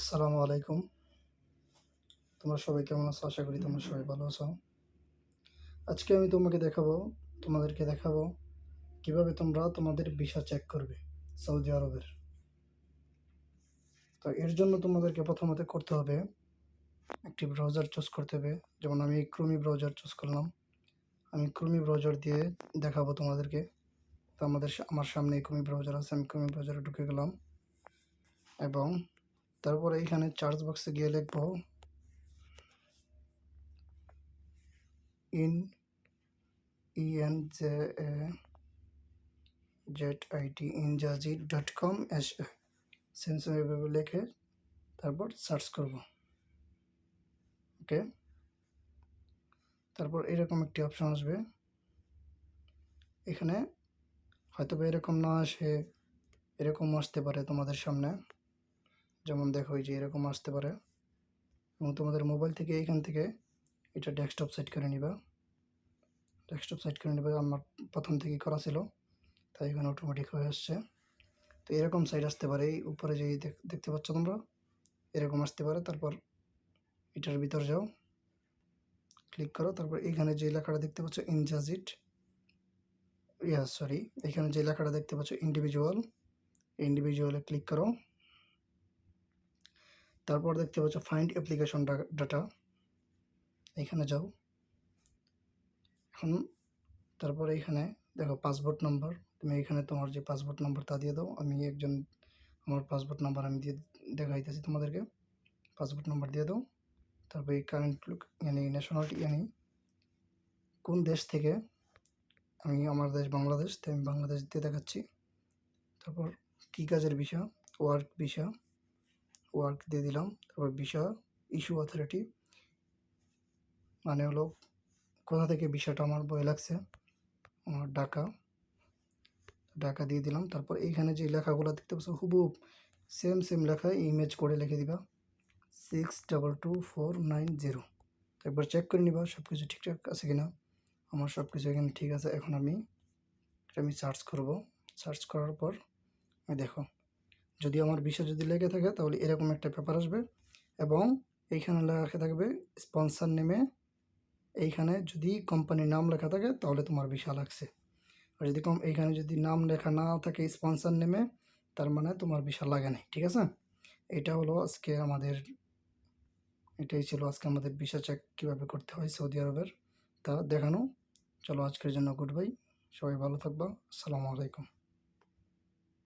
আসসালামু আলাইকুম। তোমরা সবাই কেমন আছো? আশা করি তোমরা সবাই ভালো আছো। আজকে আমি তোমাদেরকে দেখাবো কিভাবে তোমরা তোমাদের ভিসা চেক করবে সৌদি আরবের। তো এর জন্য তোমাদেরকে প্রথমত করতে হবে একটি ব্রাউজার চুজ করতে হবে। যেমন আমি ক্রোমি ব্রাউজার চুজ করলাম। আমি ক্রোমি ব্রাউজার দিয়ে দেখাবো তোমাদেরকে। তো আমার সামনে ক্রোমি ব্রাউজার আছে, আমি ক্রোমি ব্রাউজারে ঢুকে গেলাম এবং তারপরে এইখানে সার্চ বক্সে গিয়ে লিখবো injazid.com সেন্সর এভাবে লিখে তারপর সার্চ করব। ওকে, তারপর এরকম একটি অপশন আসবে। এখানে হয়তো বা এরকম না আসে, এরকম আসতে পারে তোমাদের সামনে। যেমন দেখো এই যে এরকম আসতে পারে, এবং তোমাদের মোবাইল থেকে এখান থেকে এটা ডেস্কটপ সেট করে নিবা। আমার প্রথম থেকেই করা ছিল, তাই এখানে অটোমেটিক হয়ে আসছে। তো এরকম সাইট আসতে পারে, এই উপরে যে দেখতে পাচ্ছ তোমরা, এরকম আসতে পারে। তারপর এটার ভিতর যাও, ক্লিক করো। তারপর এখানে যে লেখাটা দেখতে পাচ্ছ ইনজাজিট, এখানে যে লেখাটা দেখতে পাচ্ছ ইন্ডিভিজুয়ালে ক্লিক করো। তারপর দেখতে পাচ্ছ ফাইন্ড অ্যাপ্লিকেশন ডাটা, এখানে যাও। এখন তারপর এখানে দেখো পাসপোর্ট নাম্বার, তুমি এখানে তোমার যে পাসপোর্ট নাম্বার তা দিয়ে দাও। আমার পাসপোর্ট নাম্বার আমি দিয়ে দেখাইতেছি তোমাদেরকে। পাসপোর্ট নাম্বার দিয়ে দাও। তারপর এই কারেন্ট ন্যাশনালিটি কোন দেশ থেকে, আমার দেশ বাংলাদেশ, তাই আমি বাংলাদেশ দিয়ে দেখাচ্ছি। তারপর কী কাজের ভিসা, ওয়ার্ক দিয়ে দিলাম। তারপর ভিসা ইস্যু অথরিটি, মানে হলো কোথা থেকে ভিসাটা আমার বয়ে লাগছে, আমার ঢাকা দিয়ে দিলাম। তারপর এইখানে যে লেখাগুলো দেখতে পাচ্ছ হুবহু সেম লেখা ইমেজ করে লিখে দিবা 622490। একবার চেক করে নিবা সব কিছু ঠিকঠাক আছে কিনা। আমার সব কিছু এখানে ঠিক আছে। এখন আমি সার্চ করব। সার্চ করার পর দেখো, যদি আমার ভিসা যদি লেগে থাকে তাহলে এরকম একটা পেপার আসবে, এবং এইখানে লেখা থাকবে স্পন্সর নেমে। এইখানে যদি কোম্পানির নাম লেখা থাকে তাহলে তোমার ভিসা লাগছে, আর যদি এইখানে যদি নাম লেখা না থাকে স্পন্সর নেমে, তার মানে তোমার ভিসা লাগে নাই। ঠিক আছে, এটাই ছিল আজকে আমাদের ভিসা চেক কীভাবে করতে হয় সৌদি আরবের তা দেখানো। চলো আজকের জন্য গুড বাই, সবাই ভালো থাকবা। আসসালামু আলাইকুম।